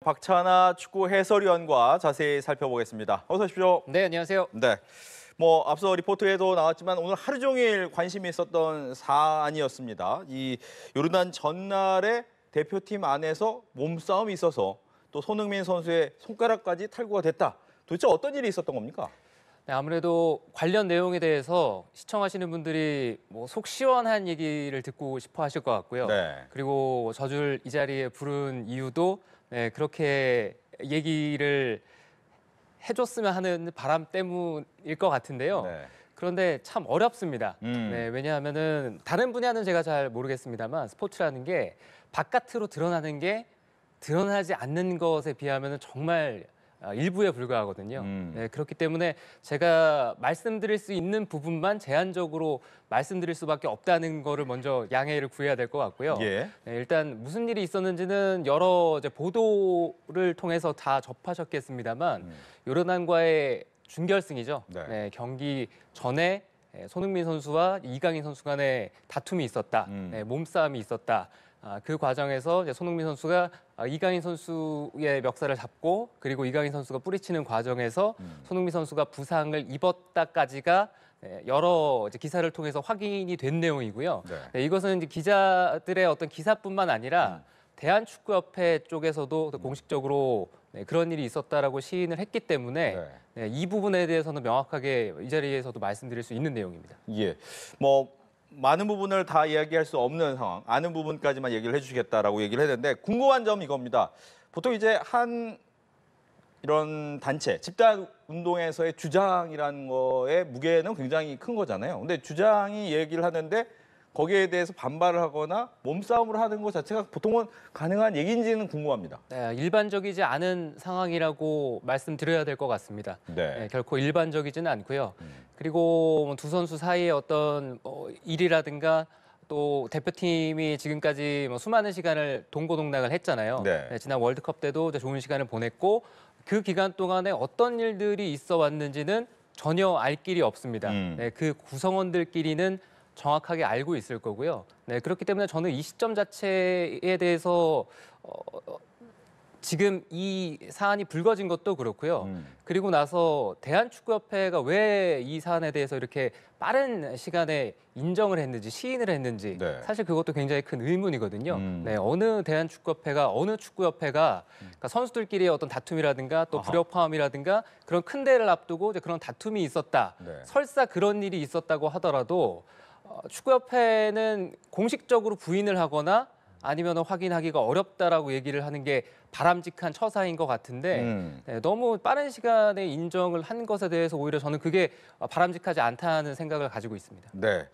박찬아 축구 해설위원과 자세히 살펴보겠습니다. 어서 오십시오. 네, 안녕하세요. 네. 앞서 리포트에도 나왔지만 오늘 하루 종일 관심이 있었던 사안이었습니다. 이 요르단 전날에 대표팀 안에서 몸싸움이 있어서 또 손흥민 선수의 손가락까지 탈구가 됐다. 도대체 어떤 일이 있었던 겁니까? 네, 아무래도 관련 내용에 대해서 시청하시는 분들이 속 시원한 얘기를 듣고 싶어 하실 것 같고요. 네. 그리고 저를 이 자리에 부른 이유도 그렇게 얘기를 해줬으면 하는 바람 때문일 것 같은데요. 네. 그런데 참 어렵습니다. 네, 왜냐하면은 다른 분야는 제가 잘 모르겠습니다만 스포츠라는 게 바깥으로 드러나는 게 드러나지 않는 것에 비하면 정말 일부에 불과하거든요. 네, 그렇기 때문에 제가 말씀드릴 수 있는 부분만 제한적으로 말씀드릴 수밖에 없다는 거를 먼저 양해를 구해야 될 것 같고요. 예. 네, 일단 무슨 일이 있었는지는 여러 보도를 통해서 다 접하셨겠습니다만 요르단과의 준결승이죠. 네. 네, 경기 전에 손흥민 선수와 이강인 선수 간의 다툼이 있었다. 네, 몸싸움이 있었다. 그 과정에서 이제 손흥민 선수가 이강인 선수의 멱살을 잡고 그리고 이강인 선수가 뿌리치는 과정에서 손흥민 선수가 부상을 입었다까지가 여러 이제 기사를 통해서 확인이 된 내용이고요. 네. 이것은 이제 기자들의 어떤 기사뿐만 아니라 대한축구협회 쪽에서도 공식적으로 그런 일이 있었다라고 시인을 했기 때문에 이 부분에 대해서는 명확하게 이 자리에서도 말씀드릴 수 있는 내용입니다. 예. 많은 부분을 다 이야기할 수 없는 상황, 아는 부분까지만 얘기를 해주시겠다라고 얘기를 했는데 궁금한 점 이겁니다. 보통 이제 한 이런 단체, 집단 운동에서의 주장이라는 거의 무게는 굉장히 큰 거잖아요. 근데 주장이 얘기를 하는데 거기에 대해서 반발을 하거나 몸싸움을 하는 것 자체가 보통은 가능한 얘기인지는 궁금합니다. 네, 일반적이지 않은 상황이라고 말씀드려야 될 것 같습니다. 네. 결코 일반적이지는 않고요. 그리고 두 선수 사이의 어떤 일이라든가 또 대표팀이 지금까지 수많은 시간을 동고동락을 했잖아요. 네. 지난 월드컵 때도 좋은 시간을 보냈고 그 기간 동안에 어떤 일들이 있어 왔는지는 전혀 알 길이 없습니다. 그 구성원들끼리는 정확하게 알고 있을 거고요. 네, 그렇기 때문에 저는 이 시점 자체에 대해서 지금 이 사안이 불거진 것도 그렇고요. 그리고 나서 대한축구협회가 왜 이 사안에 대해서 이렇게 빠른 시간에 인정을 했는지 시인을 했는지 네. 사실 그것도 굉장히 큰 의문이거든요. 네, 어느 대한축구협회가 어느 축구협회가 그러니까 선수들끼리의 어떤 다툼이라든가 또 불협화음이라든가 그런 큰 대회를 앞두고 이제 그런 다툼이 있었다. 네. 설사 그런 일이 있었다고 하더라도 축구협회는 공식적으로 부인을 하거나 아니면 확인하기가 어렵다라고 얘기를 하는 게 바람직한 처사인 것 같은데 너무 빠른 시간에 인정을 한 것에 대해서 오히려 저는 그게 바람직하지 않다는 생각을 가지고 있습니다. 네.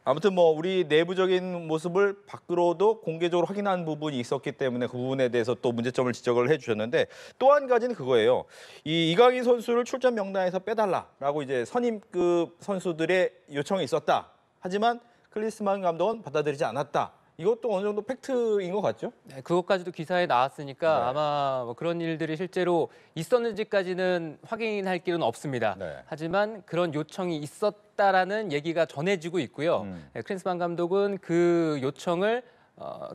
아무튼 우리 내부적인 모습을 밖으로도 공개적으로 확인한 부분이 있었기 때문에 그 부분에 대해서 또 문제점을 지적을 해주셨는데 또 한 가지는 그거예요. 이 이강인 선수를 출전 명단에서 빼달라라고 이제 선임급 선수들의 요청이 있었다. 하지만 클린스만 감독은 받아들이지 않았다. 이것도 어느 정도 팩트인 것 같죠? 네, 그것까지도 기사에 나왔으니까 네. 아마 그런 일들이 실제로 있었는지까지는 확인할 길은 없습니다. 네. 하지만 그런 요청이 있었다라는 얘기가 전해지고 있고요. 클린스만 감독은 그 요청을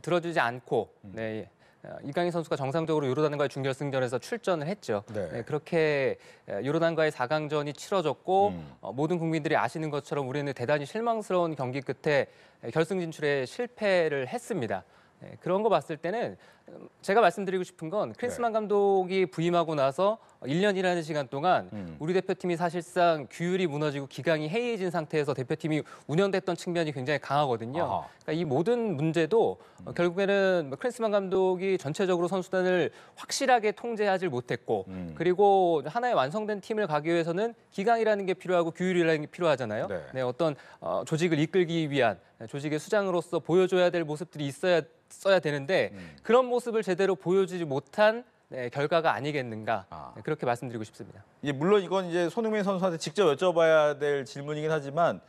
들어주지 않고 이강인 선수가 정상적으로 요르단과의 준결승전에서 출전을 했죠. 네. 그렇게 요르단과의 4강전이 치러졌고 모든 국민들이 아시는 것처럼 우리는 대단히 실망스러운 경기 끝에 결승 진출에 실패를 했습니다. 그런 거 봤을 때는 제가 말씀드리고 싶은 건 클린스만 감독이 부임하고 나서 1년이라는 시간 동안 우리 대표팀이 사실상 규율이 무너지고 기강이 해이해진 상태에서 대표팀이 운영됐던 측면이 굉장히 강하거든요. 그러니까 이 모든 문제도 결국에는 클린스만 감독이 전체적으로 선수단을 확실하게 통제하지 못했고 그리고 하나의 완성된 팀을 가기 위해서는 기강이라는 게 필요하고 규율이라는 게 필요하잖아요. 네. 어떤 조직을 이끌기 위한 조직의 수장으로서 보여줘야 될 모습들이 있어야 되는데 그런 모습을 제대로 보여주지 못한 결과가 아니겠는가 그렇게 말씀드리고 싶습니다. 물론 이건 이제 손흥민 선수한테 직접 여쭤봐야 될 질문이긴 하지만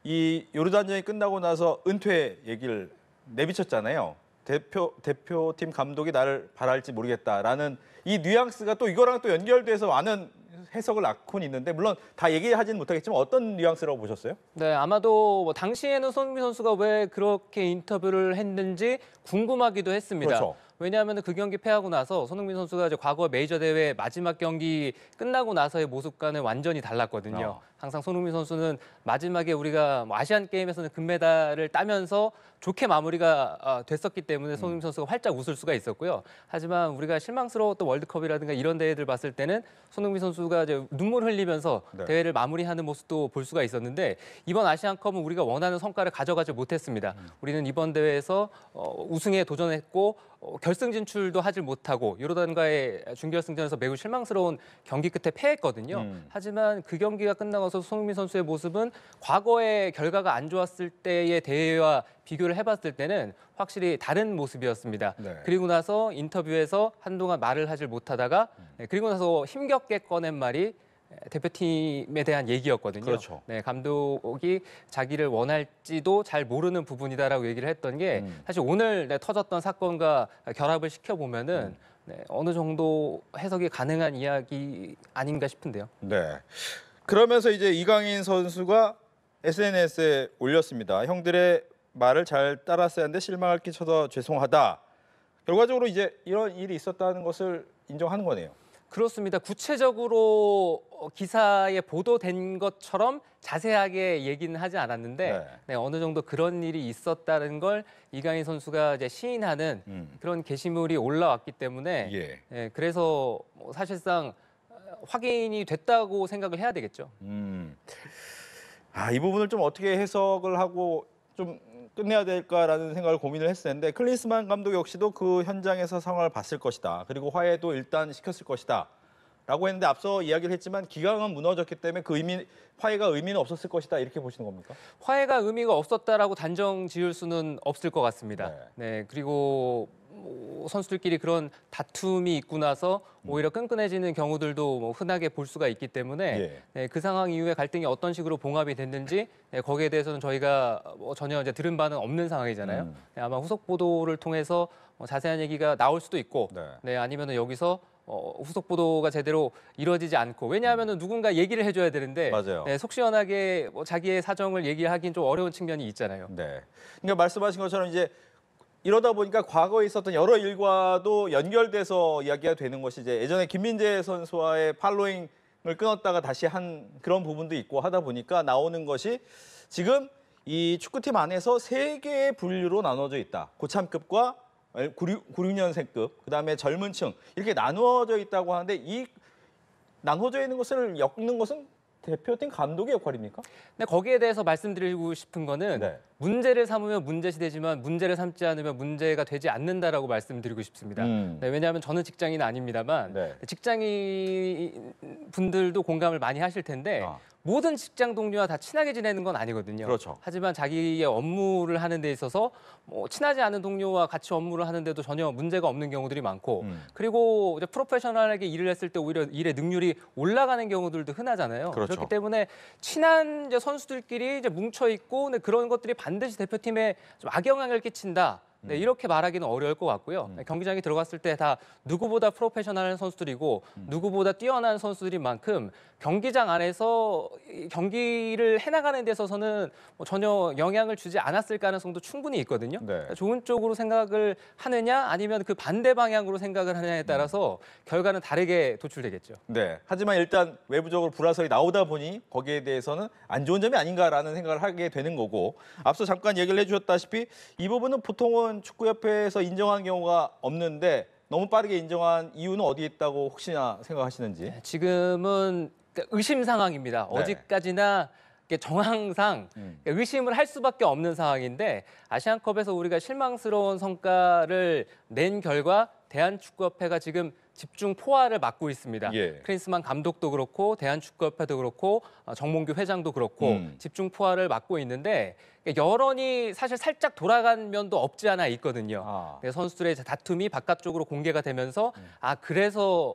이 요르단전이 끝나고 나서 은퇴 얘기를 내비쳤잖아요. 대표팀 감독이 나를 바랄지 모르겠다라는 이 뉘앙스가 또 이거랑 또 연결돼서 많은 해석을 낳고는 있는데 물론 다 얘기하지는 못하겠지만 어떤 뉘앙스라고 보셨어요? 네, 아마도 당시에는 손흥민 선수가 왜 그렇게 인터뷰를 했는지 궁금하기도 했습니다. 그렇죠. 왜냐하면 그 경기 패하고 나서 손흥민 선수가 이제 과거 메이저 대회 마지막 경기 끝나고 나서의 모습과는 완전히 달랐거든요. 항상 손흥민 선수는 마지막에 우리가 뭐 아시안 게임에서는 금메달을 따면서 좋게 마무리가 됐었기 때문에 손흥민 선수가 활짝 웃을 수가 있었고요. 하지만 우리가 실망스러웠던 월드컵이라든가 이런 대회들 봤을 때는 손흥민 선수가 이제 눈물 흘리면서 네. 대회를 마무리하는 모습도 볼 수가 있었는데 이번 아시안컵은 우리가 원하는 성과를 가져가지 못했습니다. 우리는 이번 대회에서 우승에 도전했고 결승 진출도 하질 못하고 요르단과의 준결승전에서 매우 실망스러운 경기 끝에 패했거든요. 하지만 그 경기가 끝나고서 손흥민 선수의 모습은 과거의 결과가 안 좋았을 때의 대회와 비교를 해봤을 때는 확실히 다른 모습이었습니다. 네. 그리고 나서 인터뷰에서 한동안 말을 하질 못하다가 그리고 나서 힘겹게 꺼낸 말이 대표팀에 대한 얘기였거든요. 그렇죠. 네, 감독이 자기를 원할지도 잘 모르는 부분이다라고 얘기를 했던 게 사실 오늘 터졌던 사건과 결합을 시켜보면은 어느 정도 해석이 가능한 이야기 아닌가 싶은데요. 네. 그러면서 이제 이강인 선수가 SNS에 올렸습니다. 형들의 말을 잘 따랐어야 하는데 실망을 끼쳐서 죄송하다. 결과적으로 이제 이런 일이 있었다는 것을 인정하는 거네요. 그렇습니다. 구체적으로 기사에 보도된 것처럼 자세하게 얘기는 하지 않았는데 네, 어느 정도 그런 일이 있었다는 걸 이강인 선수가 이제 시인하는 그런 게시물이 올라왔기 때문에 그래서 사실상 확인이 됐다고 생각을 해야 되겠죠. 이 부분을 좀 어떻게 해석을 하고 좀 끝내야 될까라는 생각을 고민을 했을 텐데 클린스만 감독 역시도 그 현장에서 상황을 봤을 것이다. 그리고 화해도 일단 시켰을 것이다. 라고 했는데 앞서 이야기를 했지만 기강은 무너졌기 때문에 그 화해가 의미는 없었을 것이다. 이렇게 보시는 겁니까? 화해가 의미가 없었다라고 단정 지을 수는 없을 것 같습니다. 네, 그리고 선수들끼리 그런 다툼이 있고 나서 오히려 끈끈해지는 경우들도 흔하게 볼 수가 있기 때문에 그 상황 이후에 갈등이 어떤 식으로 봉합이 됐는지 거기에 대해서는 저희가 전혀 이제 들은 바는 없는 상황이잖아요. 아마 후속 보도를 통해서 자세한 얘기가 나올 수도 있고 아니면 여기서 후속 보도가 제대로 이루어지지 않고 왜냐하면 누군가 얘기를 해줘야 되는데 속 시원하게 자기의 사정을 얘기하기는 좀 어려운 측면이 있잖아요. 네. 그러니까 말씀하신 것처럼 이제 이러다 보니까 과거에 있었던 여러 일과도 연결돼서 이야기가 되는 것이 이제 예전에 김민재 선수와의 팔로잉을 끊었다가 다시 한 그런 부분도 있고 하다 보니까 나오는 것이 지금 이 축구팀 안에서 세 개의 분류로 나눠져 있다. 고참급과 96년생급, 그다음에 젊은 층 이렇게 나누어져 있다고 하는데 이 나눠져 있는 것을 엮는 것은 대표팀 감독의 역할입니까? 근데 거기에 대해서 말씀드리고 싶은 거는 문제를 삼으면 문제시되지만 문제를 삼지 않으면 문제가 되지 않는다라고 말씀드리고 싶습니다. 왜냐하면 저는 직장인 아닙니다만 직장인 분들도 공감을 많이 하실 텐데 모든 직장 동료와 다 친하게 지내는 건 아니거든요. 하지만 자기의 업무를 하는 데 있어서 친하지 않은 동료와 같이 업무를 하는데도 전혀 문제가 없는 경우들이 많고 그리고 이제 프로페셔널하게 일을 했을 때 오히려 일의 능률이 올라가는 경우들도 흔하잖아요. 그렇기 때문에 친한 이제 선수들끼리 이제 뭉쳐 있고 그런 것들이 반드시 대표팀에 좀 악영향을 끼친다. 이렇게 말하기는 어려울 것 같고요. 경기장에 들어갔을 때 다 누구보다 프로페셔널한 선수들이고 누구보다 뛰어난 선수들인 만큼 경기장 안에서 경기를 해나가는 데 있어서는 전혀 영향을 주지 않았을 가능성도 충분히 있거든요. 좋은 쪽으로 생각을 하느냐 아니면 그 반대 방향으로 생각을 하느냐에 따라서 결과는 다르게 도출되겠죠. 하지만 일단 외부적으로 불화설이 나오다 보니 거기에 대해서는 안 좋은 점이 아닌가라는 생각을 하게 되는 거고 앞서 잠깐 얘기를 해주셨다시피 이 부분은 보통은 축구협회에서 인정한 경우가 없는데 너무 빠르게 인정한 이유는 어디에 있다고 혹시나 생각하시는지? 지금은 의심 상황입니다. 어디까지나 정황상 의심을 할 수밖에 없는 상황인데 아시안컵에서 우리가 실망스러운 성과를 낸 결과 대한축구협회가 지금 집중 포화를 맞고 있습니다. 클린스만 감독도 그렇고 대한축구협회도 그렇고 정몽규 회장도 그렇고 집중 포화를 맞고 있는데 여론이 사실 살짝 돌아간 면도 없지 않아 있거든요. 선수들의 다툼이 바깥쪽으로 공개가 되면서 그래서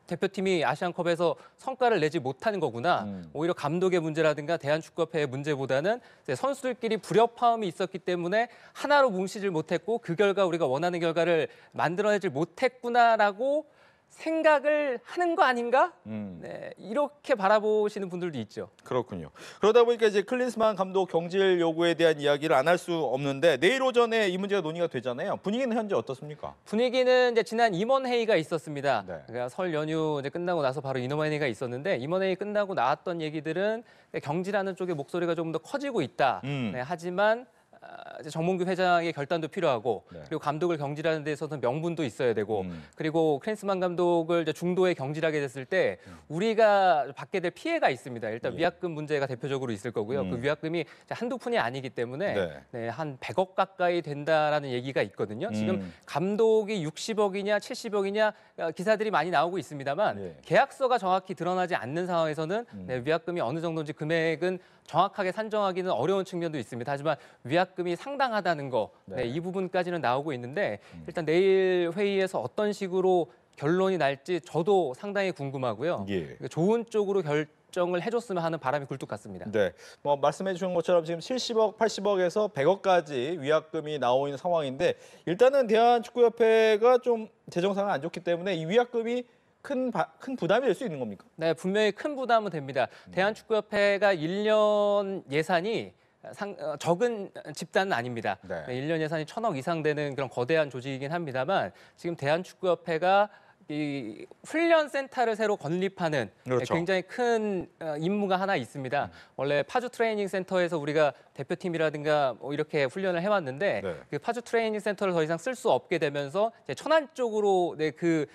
대표팀이 아시안컵에서 성과를 내지 못하는 거구나. 오히려 감독의 문제라든가 대한축구협회의 문제보다는 선수들끼리 불협화음이 있었기 때문에 하나로 뭉치질 못했고 그 결과 우리가 원하는 결과를 만들어내질 못했구나라고 생각을 하는 거 아닌가? 네, 이렇게 바라보시는 분들도 있죠. 그렇군요. 그러다 보니까 이제 클린스만 감독 경질 요구에 대한 이야기를 안 할 수 없는데 내일 오전에 이 문제가 논의가 되잖아요. 분위기는 현재 어떻습니까? 분위기는 이제 지난 임원회의가 있었습니다. 네. 그러니까 설 연휴 이제 끝나고 나서 바로 임원회의가 있었는데 임원회의 끝나고 나왔던 얘기들은 경질하는 쪽의 목소리가 조금 더 커지고 있다. 네, 하지만 이제 정몽규 회장의 결단도 필요하고 네. 그리고 감독을 경질하는 데 있어서는 명분도 있어야 되고 그리고 클린스만 감독을 이제 중도에 경질하게 됐을 때 우리가 받게 될 피해가 있습니다. 일단 예. 위약금 문제가 대표적으로 있을 거고요. 그 위약금이 한두 푼이 아니기 때문에 네. 네, 한 100억 가까이 된다라는 얘기가 있거든요. 지금 감독이 60억이냐 70억이냐 기사들이 많이 나오고 있습니다만 예. 계약서가 정확히 드러나지 않는 상황에서는 네, 위약금이 어느 정도인지 금액은 정확하게 산정하기는 어려운 측면도 있습니다. 하지만 위약금이 상당하다는 거, 네, 이 부분까지는 나오고 있는데 일단 내일 회의에서 어떤 식으로 결론이 날지 저도 상당히 궁금하고요. 예. 좋은 쪽으로 결정을 해줬으면 하는 바람이 굴뚝 같습니다. 네, 뭐 말씀해 주신 것처럼 지금 70억, 80억에서 100억까지 위약금이 나오고 있는 상황인데 일단은 대한축구협회가 좀 재정 상황이 안 좋기 때문에 이 위약금이 큰 부담이 될 수 있는 겁니까? 네, 분명히 큰 부담은 됩니다. 대한축구협회가 1년 예산이 적은 집단은 아닙니다. 네. 1년 예산이 1,000억 이상 되는 그런 거대한 조직이긴 합니다만 지금 대한축구협회가 이 훈련 센터를 새로 건립하는 그렇죠. 굉장히 큰 임무가 하나 있습니다. 원래 파주 트레이닝 센터에서 우리가 대표팀이라든가 뭐 이렇게 훈련을 해왔는데 네. 그 파주 트레이닝 센터를 더 이상 쓸 수 없게 되면서 이제 천안 쪽으로 네, 그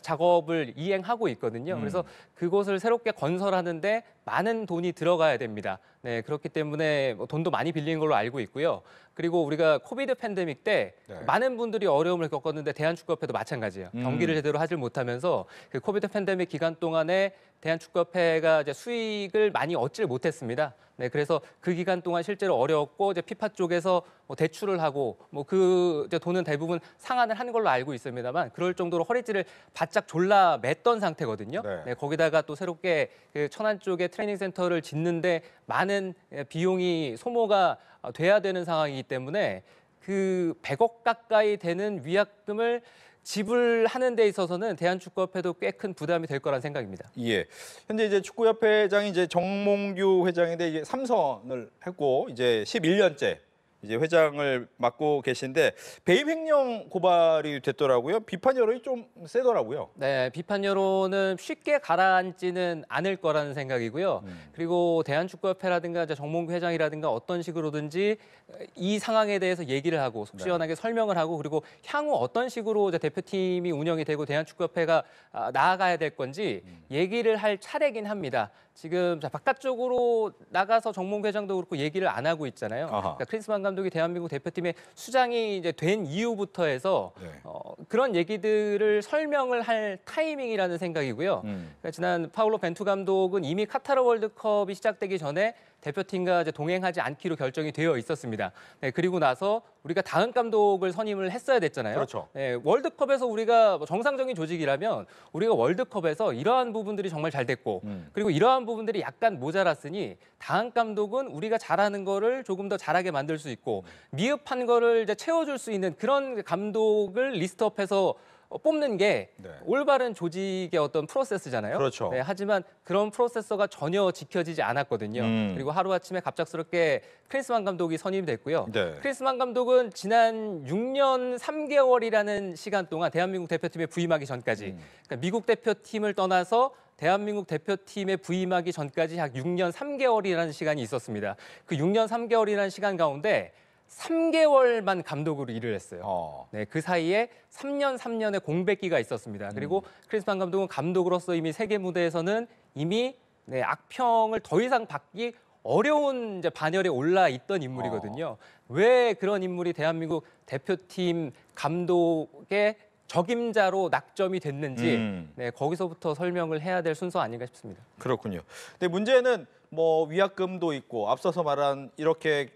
작업을 이행하고 있거든요. 그래서 그곳을 새롭게 건설하는데 많은 돈이 들어가야 됩니다. 네, 그렇기 때문에 뭐 돈도 많이 빌린 걸로 알고 있고요. 그리고 우리가 코비드 팬데믹 때 네. 많은 분들이 어려움을 겪었는데 대한축구협회도 마찬가지예요. 경기를 제대로 하질 못하면서 그 코비드 팬데믹 기간 동안에 대한축구협회가 이제 수익을 많이 얻질 못했습니다. 네, 그래서 그 기간 동안 실제로 어려웠고 이제 피파 쪽에서 뭐 대출을 하고 뭐 그 돈은 대부분 상환을 한 걸로 알고 있습니다만 그럴 정도로 허리띠를 바짝 졸라 맸던 상태거든요. 네. 네, 거기다가 또 새롭게 그 천안 쪽에 트레이닝 센터를 짓는데 많은 비용이 소모가 돼야 되는 상황이기 때문에 그 100억 가까이 되는 위약금을 지불하는 데 있어서는 대한축구협회도 꽤 큰 부담이 될 거란 생각입니다. 예. 현재 이제 축구협회장이 이제 정몽규 회장인데 이제 3선을 했고 이제 11년째 이제 회장을 맡고 계신데 배임 횡령 고발이 됐더라고요. 비판 여론이 좀 세더라고요. 네, 비판 여론은 쉽게 가라앉지는 않을 거라는 생각이고요. 그리고 대한축구협회라든가 이제 정몽규 회장이라든가 어떤 식으로든지 이 상황에 대해서 얘기를 하고 속 시원하게 설명을 하고 그리고 향후 어떤 식으로 이제 대표팀이 운영이 되고 대한축구협회가 나아가야 될 건지 얘기를 할 차례긴 합니다. 지금 바깥쪽으로 나가서 정몽규 회장도 그렇고 얘기를 안 하고 있잖아요. 그러니까 클린스만 감독이 대한민국 대표팀의 수장이 이제 된 이후부터 해서 네. 그런 얘기들을 설명을 할 타이밍이라는 생각이고요. 그러니까 지난 파울로 벤투 감독은 이미 카타르 월드컵이 시작되기 전에 대표팀과 이제 동행하지 않기로 결정이 되어 있었습니다. 네, 그리고 나서 우리가 다음 감독을 선임을 했어야 됐잖아요. 그렇죠. 네, 월드컵에서 우리가 정상적인 조직이라면 우리가 월드컵에서 이러한 부분들이 정말 잘 됐고 그리고 이러한 부분들이 약간 모자랐으니 다음 감독은 우리가 잘하는 거를 조금 더 잘하게 만들 수 있고 미흡한 거를 이제 채워줄 수 있는 그런 감독을 리스트업해서 뽑는 게 네. 올바른 조직의 어떤 프로세스잖아요. 그렇죠. 네, 하지만 그런 프로세서가 전혀 지켜지지 않았거든요. 그리고 하루아침에 갑작스럽게 클린스만 감독이 선임이 됐고요. 네. 클린스만 감독은 지난 6년 3개월이라는 시간 동안 대한민국 대표팀에 부임하기 전까지 그러니까 미국 대표팀을 떠나서 대한민국 대표팀에 부임하기 전까지 약 6년 3개월이라는 시간이 있었습니다. 그 6년 3개월이라는 시간 가운데 3개월만 감독으로 일을 했어요. 네, 그 사이에 3년의 공백기가 있었습니다. 그리고 클린스만 감독은 감독으로서 이미 세계 무대에서는 이미 네, 악평을 더 이상 받기 어려운 이제 반열에 올라 있던 인물이거든요. 왜 그런 인물이 대한민국 대표팀 감독의 적임자로 낙점이 됐는지 네, 거기서부터 설명을 해야 될 순서 아닌가 싶습니다. 그렇군요. 근데 문제는 뭐 위약금도 있고 앞서서 말한 이렇게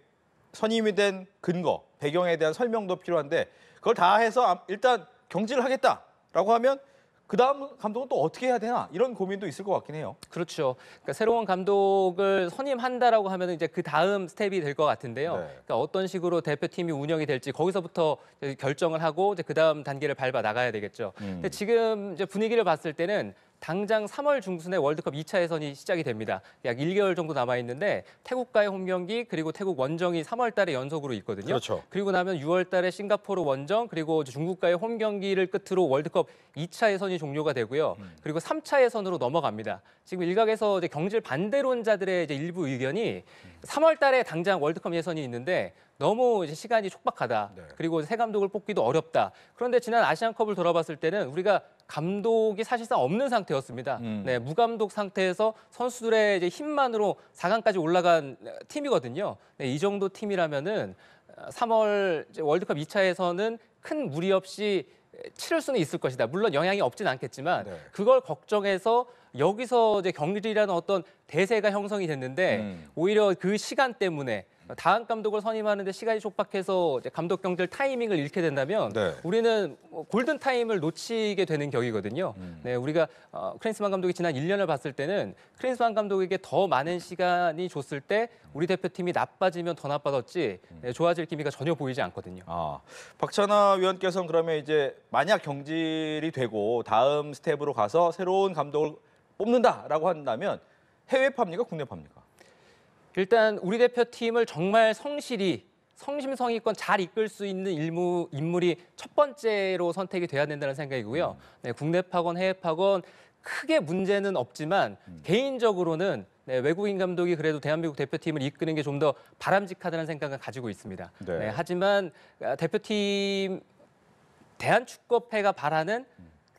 선임이 된 근거, 배경에 대한 설명도 필요한데 그걸 다 해서 일단 경질을 하겠다라고 하면 그다음 감독은 또 어떻게 해야 되나 이런 고민도 있을 것 같긴 해요. 그렇죠. 그러니까 새로운 감독을 선임한다라고 하면 이제 그 다음 스텝이 될 것 같은데요. 네. 그러니까 어떤 식으로 대표팀이 운영이 될지 거기서부터 이제 결정을 하고 이제 그 다음 단계를 밟아 나가야 되겠죠. 근데 지금 이제 분위기를 봤을 때는 당장 3월 중순에 월드컵 2차 예선이 시작이 됩니다. 약 1개월 정도 남아 있는데 태국과의 홈 경기 그리고 태국 원정이 3월 달에 연속으로 있거든요. 그렇죠. 그리고 나면 6월 달에 싱가포르 원정 그리고 중국과의 홈 경기를 끝으로 월드컵 2차 예선이 종료가 되고요. 그리고 3차 예선으로 넘어갑니다. 지금 일각에서 이제 경질 반대론자들의 이제 일부 의견이 3월 달에 당장 월드컵 예선이 있는데 너무 이제 시간이 촉박하다. 네. 그리고 새 감독을 뽑기도 어렵다. 그런데 지난 아시안컵을 돌아봤을 때는 우리가 감독이 사실상 없는 상태였습니다. 네, 무감독 상태에서 선수들의 이제 힘만으로 4강까지 올라간 팀이거든요. 네, 이 정도 팀이라면은 3월 이제 월드컵 2차에서는 큰 무리 없이 치를 수는 있을 것이다. 물론 영향이 없진 않겠지만 네. 그걸 걱정해서 여기서 이제 경질이라는 어떤 대세가 형성이 됐는데 오히려 그 시간 때문에 다음 감독을 선임하는데 시간이 촉박해서 이제 감독 경질 타이밍을 잃게 된다면 네. 우리는 골든 타임을 놓치게 되는 격이거든요. 네, 우리가 크린스만 감독이 지난 1년을 봤을 때는 크린스만 감독에게 더 많은 시간이 줬을 때 우리 대표팀이 나빠지면 더 나빠졌지 네, 좋아질 기미가 전혀 보이지 않거든요. 아, 박찬하 위원께서는 그러면 이제 만약 경질이 되고 다음 스텝으로 가서 새로운 감독을 뽑는다라고 한다면 해외파입니까? 국내파입니까? 일단 우리 대표팀을 정말 성심성의껏 잘 이끌 수 있는 인물이 첫 번째로 선택이 돼야 된다는 생각이고요. 네, 국내파건 해외파건 크게 문제는 없지만 개인적으로는 네, 외국인 감독이 그래도 대한민국 대표팀을 이끄는 게 좀 더 바람직하다는 생각을 가지고 있습니다. 네. 네, 하지만 대표팀 대한축구협회가 바라는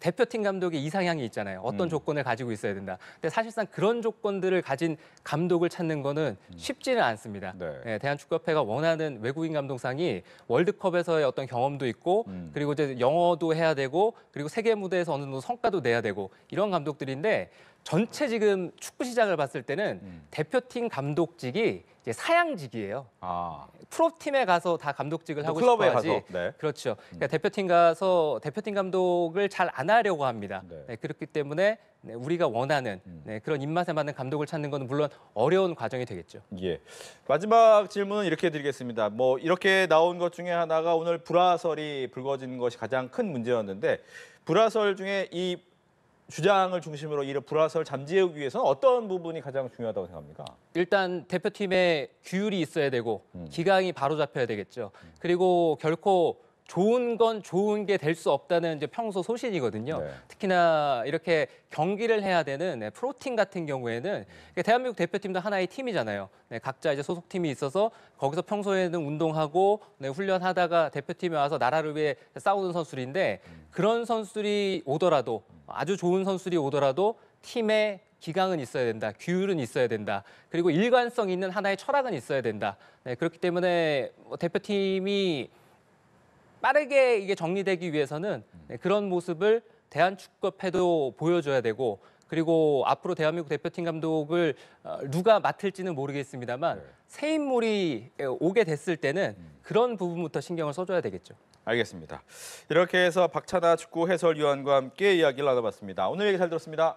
대표팀 감독의 이상향이 있잖아요. 어떤 조건을 가지고 있어야 된다. 근데 사실상 그런 조건들을 가진 감독을 찾는 거는 쉽지는 않습니다. 네. 네, 대한축구협회가 원하는 외국인 감독상이 월드컵에서의 어떤 경험도 있고 그리고 이제 영어도 해야 되고 그리고 세계 무대에서 어느 정도 성과도 내야 되고 이런 감독들인데 전체 지금 축구 시장을 봤을 때는 대표팀 감독직이 이제 사양직이에요. 아, 프로팀에 가서 다 감독직을 하고 클럽에 싶어하지. 가서, 네. 그렇죠. 그러니까 대표팀 가서 대표팀 감독을 잘 안 하려고 합니다. 네. 네, 그렇기 때문에 네, 우리가 원하는 네, 그런 입맛에 맞는 감독을 찾는 것은 물론 어려운 과정이 되겠죠. 예. 마지막 질문은 이렇게 드리겠습니다. 뭐 이렇게 나온 것 중에 하나가 오늘 불화설이 불거진 것이 가장 큰 문제였는데 불화설 중에 이 주장을 중심으로 이 불화설 잠재우기 위해서는 어떤 부분이 가장 중요하다고 생각합니까? 일단 대표팀에 규율이 있어야 되고 기강이 바로 잡혀야 되겠죠. 그리고 결코 좋은 건 좋은 게 될 수 없다는 이제 평소 소신이거든요. 네. 특히나 이렇게 경기를 해야 되는 네, 프로팀 같은 경우에는 대한민국 대표팀도 하나의 팀이잖아요. 네, 각자 이제 소속팀이 있어서 거기서 평소에는 운동하고 네, 훈련하다가 대표팀에 와서 나라를 위해 싸우는 선수들인데 그런 선수들이 오더라도 아주 좋은 선수들이 오더라도 팀에 기강은 있어야 된다. 규율은 있어야 된다. 그리고 일관성 있는 하나의 철학은 있어야 된다. 네, 그렇기 때문에 대표팀이 빠르게 이게 정리되기 위해서는 네, 그런 모습을 대한축구협회도 보여줘야 되고 그리고 앞으로 대한민국 대표팀 감독을 누가 맡을지는 모르겠습니다만 새 인물이 오게 됐을 때는 그런 부분부터 신경을 써줘야 되겠죠. 알겠습니다. 이렇게 해서 박찬하 축구 해설위원과 함께 이야기를 나눠봤습니다. 오늘 얘기 잘 들었습니다.